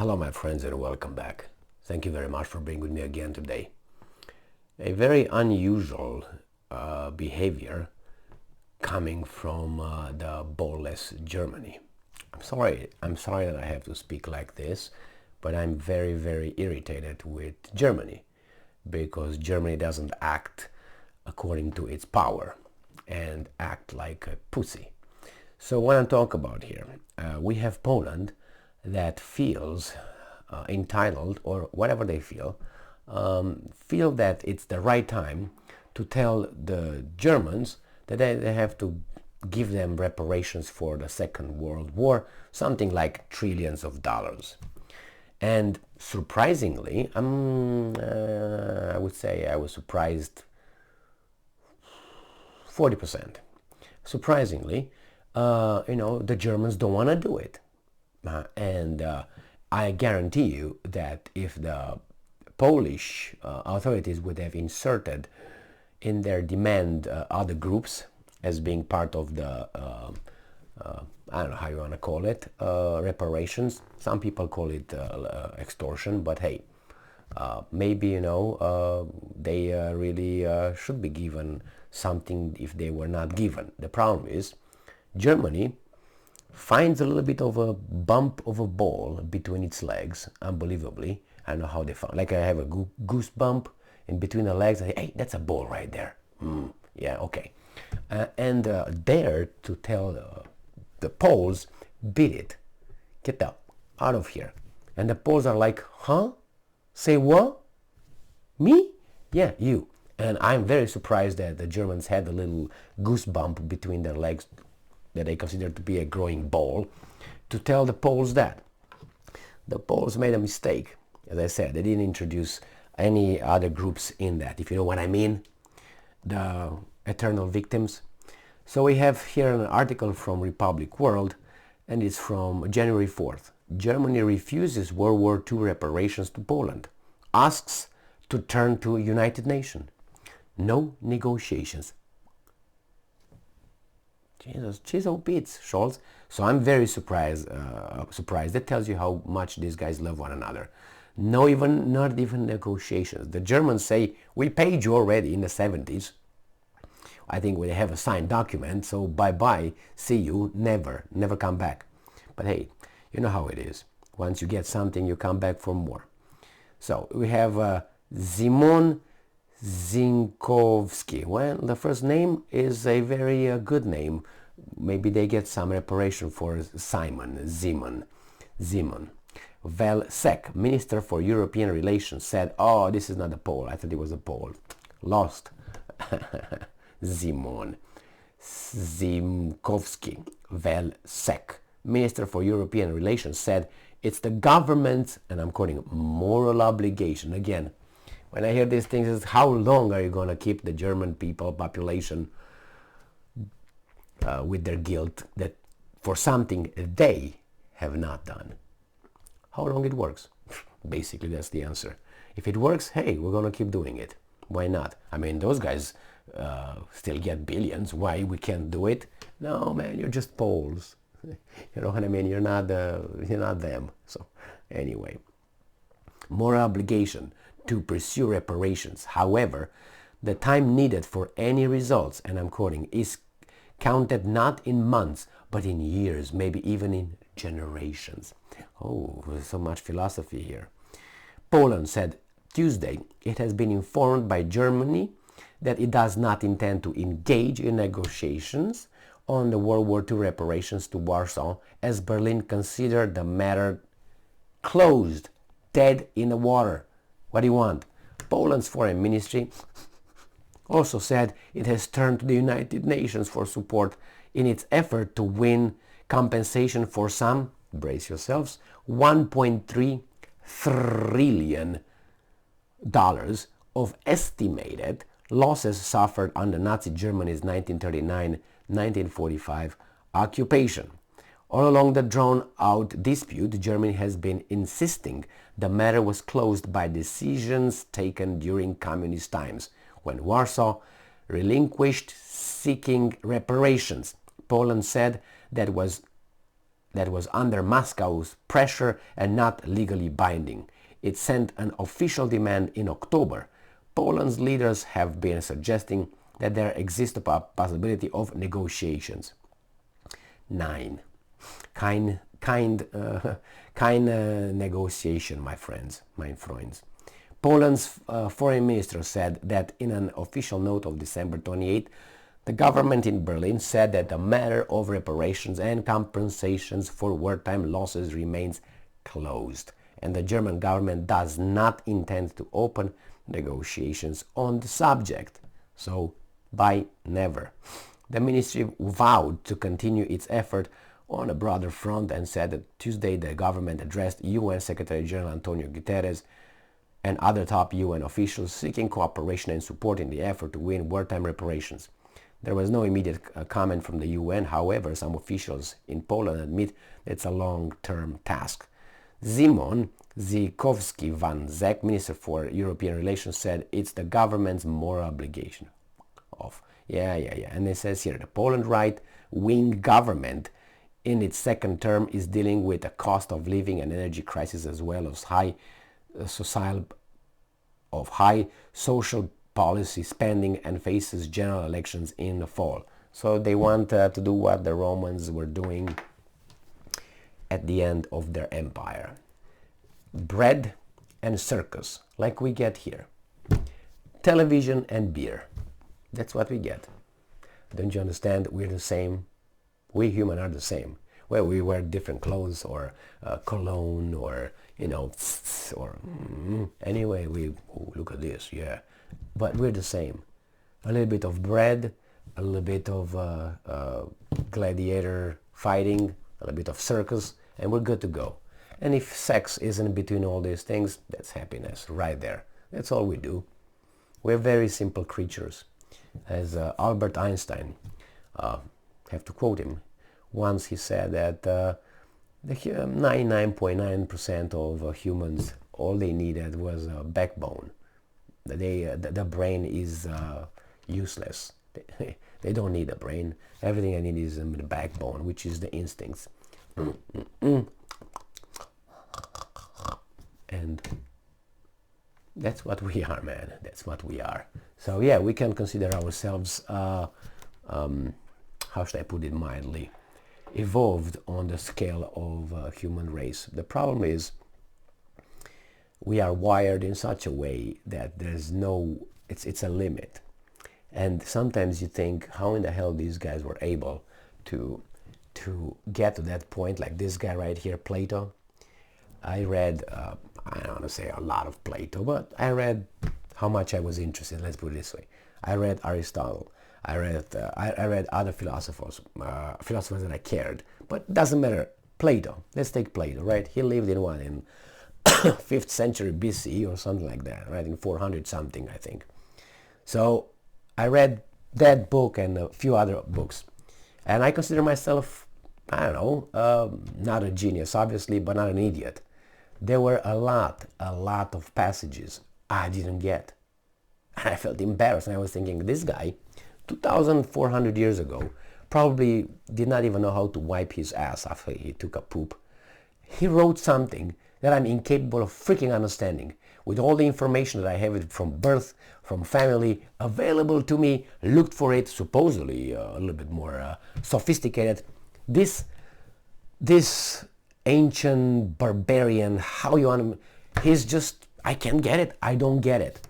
Hello my friends and welcome back. Thank you very much for being with me again today. A very unusual behavior coming from the ballless Germany. I'm sorry that I have to speak like this, but I'm very irritated with Germany because Germany doesn't act according to its power and act like a pussy. So what I'm talking about here, we have Poland that feels entitled, or whatever they feel that it's the right time to tell the Germans that they have to give them reparations for the Second World War, something like trillions of dollars. And surprisingly, I would say I was surprised 40%. Surprisingly, the Germans don't want to do it. I guarantee you that if the Polish authorities would have inserted in their demand other groups as being part of the, I don't know how you want to call it, reparations. Some people call it extortion, but hey, maybe, they really should be given something if they were not given. The problem is Germany finds a little bit of a bump of a ball between its legs, unbelievably. I don't know how they found, like I have a goose bump in between the legs. I say, hey, that's a ball right there. Yeah, okay. And dare to tell the Poles, beat it, get out of here. And the Poles are like, huh? Say what? Me? Yeah, you. And I'm very surprised that the Germans had a little goose bump between their legs that they consider to be a growing ball, to tell the Poles that. The Poles made a mistake. As I said, they didn't introduce any other groups in that, if you know what I mean, the eternal victims. So we have here an article from Republic World, and it's from January 4th. Germany refuses World War II reparations to Poland, asks to turn to United Nations. No negotiations. Jesus, Pete, Scholz. So I'm very surprised. That tells you how much these guys love one another. Not even negotiations. The Germans say, we paid you already in the 70s. I think we have a signed document, so bye-bye, see you, never come back. But hey, you know how it is. Once you get something, you come back for more. So we have Szymon Zinkowski. Well, the first name is a very good name. Maybe they get some reparation for Simon, Szymon. Sek, Minister for European Relations, said, oh, this is not a Pole. I thought it was a Pole. Lost. Szymon Zinkowski. Sek, Minister for European Relations, said, it's the government's, and I'm quoting, moral obligation. Again, when I hear these things, is how long are you going to keep the German population with their guilt that for something they have not done? How long it works? Basically, that's the answer. If it works, hey, we're going to keep doing it. Why not? I mean, those guys still get billions. Why we can't do it? No, man, you're just Poles. You know what I mean? You're not them. So anyway, moral obligation to pursue reparations. However, the time needed for any results, and I'm quoting, is counted not in months, but in years, maybe even in generations. Oh, there's so much philosophy here. Poland said Tuesday it has been informed by Germany that it does not intend to engage in negotiations on the World War II reparations to Warsaw, as Berlin considered the matter closed, dead in the water. What do you want? Poland's foreign ministry also said it has turned to the United Nations for support in its effort to win compensation for some, brace yourselves, $1.3 trillion of estimated losses suffered under Nazi Germany's 1939-1945 occupation. All along the drawn-out dispute, Germany has been insisting the matter was closed by decisions taken during communist times, when Warsaw relinquished seeking reparations. Poland said that was that was under Moscow's pressure and not legally binding. It sent an official demand in October. Poland's leaders have been suggesting that there exists a possibility of negotiations. 9. Kind negotiation, my friends. Poland's foreign minister said that in an official note of December 28, the government in Berlin said that the matter of reparations and compensations for wartime losses remains closed, and the German government does not intend to open negotiations on the subject. So, by never. The ministry vowed to continue its effort on a broader front and said that Tuesday the government addressed UN Secretary General Antonio Guterres and other top UN officials seeking cooperation and support in the effort to win wartime reparations. There was no immediate comment from the UN. However, some officials in Poland admit that it's a long-term task. Szymon Zikowski-Van-Zek, Minister for European Relations, said it's the government's moral obligation. And it says here, the Poland right-wing government in its second term is dealing with a cost of living and energy crisis as well as high social policy spending and faces general elections in the fall. So they want to do what the Romans were doing at the end of their empire. Bread and circus, like we get here. Television and beer. That's what we get. Don't you understand? We're the same. We human are the same. Well, we wear different clothes or cologne or, anyway, look at this, yeah. But we're the same. A little bit of bread, a little bit of gladiator fighting, a little bit of circus, and we're good to go. And if sex isn't between all these things, that's happiness right there. That's all we do. We're very simple creatures. As Albert Einstein, have to quote him, once he said that the 99.9% of humans, all they needed was a backbone. The brain is useless. They don't need a brain. Everything I need is the backbone, which is the instincts. And that's what we are, man. That's what we are. So yeah, we can consider ourselves, how should I put it mildly, evolved on the scale of human race. The problem is we are wired in such a way that there's no, it's a limit. And sometimes you think, how in the hell these guys were able to get to that point, like this guy right here, Plato. I read, I don't want to say a lot of Plato, but I read how much I was interested, let's put it this way. I read Aristotle. I read other philosophers that I cared, but it doesn't matter. Plato, let's take Plato, right? He lived in 5th century BC or something like that, right? In 400 something, I think. So I read that book and a few other books, and I consider myself, I don't know, not a genius, obviously, but not an idiot. There were a lot of passages I didn't get. And I felt embarrassed, and I was thinking, this guy, 2,400 years ago, probably did not even know how to wipe his ass after he took a poop. He wrote something that I'm incapable of freaking understanding. With all the information that I have from birth, from family, available to me, looked for it, supposedly a little bit more sophisticated. This ancient barbarian, how you want to, he's just, I can't get it, I don't get it.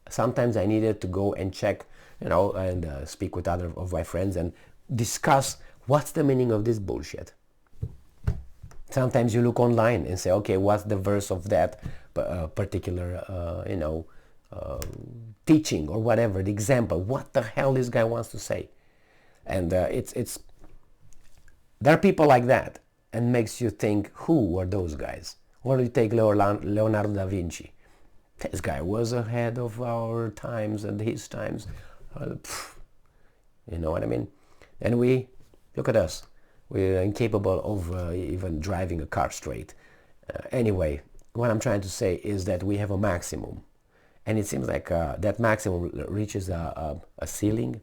Sometimes I needed to go and check, and speak with other of my friends and discuss what's the meaning of this bullshit. Sometimes you look online and say, okay, what's the verse of that particular, teaching or whatever, the example, what the hell this guy wants to say. And there are people like that, and makes you think, who are those guys? Or you take Leonardo da Vinci. This guy was ahead of our times and his times. You know what I mean? And we, look at us. We're incapable of even driving a car straight. Anyway, what I'm trying to say is that we have a maximum. And it seems like that maximum reaches a ceiling,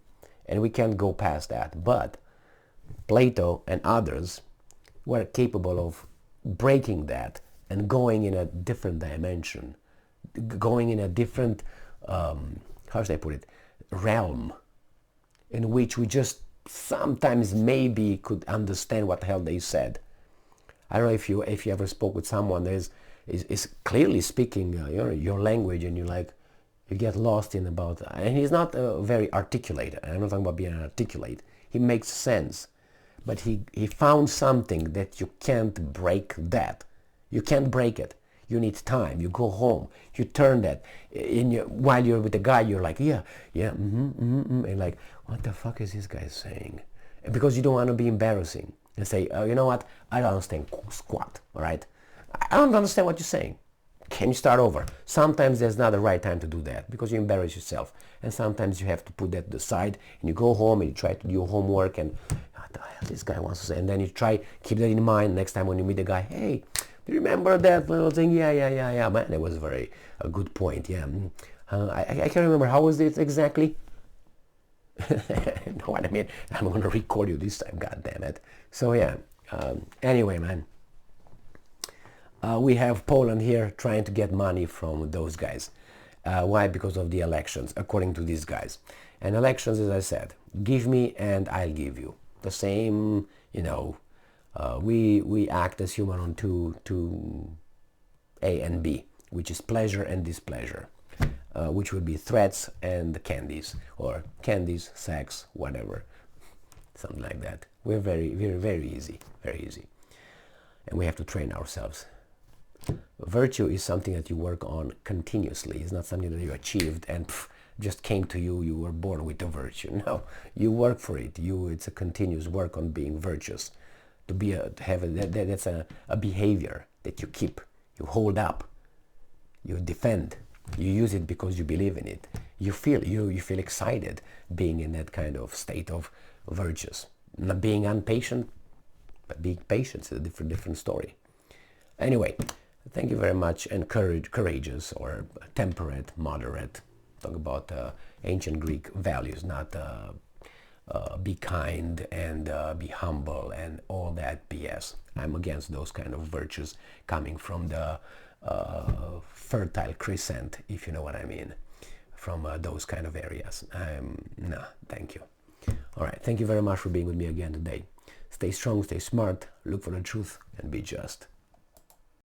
and we can't go past that. But Plato and others we're capable of breaking that and going in a different dimension, going in a different, how should I put it, realm, in which we just sometimes maybe could understand what the hell they said. I don't know if you ever spoke with someone that is clearly speaking your language, and you get lost in about, and he's not very articulate. I'm not talking about being articulate. He makes sense, but he found something that you can't break that. You can't break it. You need time. You go home. You turn that while you're with the guy. You're like, yeah, and like, what the fuck is this guy saying? And because you don't want to be embarrassing and say, you know what? I don't understand squat. All right, I don't understand what you're saying. Can you start over? Sometimes there's not the right time to do that because you embarrass yourself, and sometimes you have to put that aside and you go home and you try to do your homework and what the hell this guy wants to say, and then you try keep that in mind next time when you meet the guy. Hey, do you remember that little thing? Yeah, man, it was a good point. Yeah, I can't remember how was it exactly. You know what I mean? I'm going to record you this time. God damn it. So yeah. Anyway, man. We have Poland here trying to get money from those guys. Why? Because of the elections, according to these guys. And elections, as I said, give me and I'll give you. The same, we act as human on two A and B, which is pleasure and displeasure, which would be threats and candies, or candies, sex, whatever, something like that. We're very easy, very easy. And we have to train ourselves. Virtue is something that you work on continuously. It's not something that you achieved and just came to you. You were born with the virtue. No, you work for it. It's a continuous work on being virtuous. That's a behavior that you keep, you hold up, you defend. You use it because you believe in it. You feel excited being in that kind of state of virtuous. Not being impatient, but being patient is a different story. Anyway. Thank you very much, and courageous or temperate, moderate. Talk about ancient Greek values, not be kind and be humble and all that BS. I'm against those kind of virtues coming from the fertile crescent, if you know what I mean, from those kind of areas. Nah, thank you. All right, thank you very much for being with me again today. Stay strong, stay smart, look for the truth, and be just.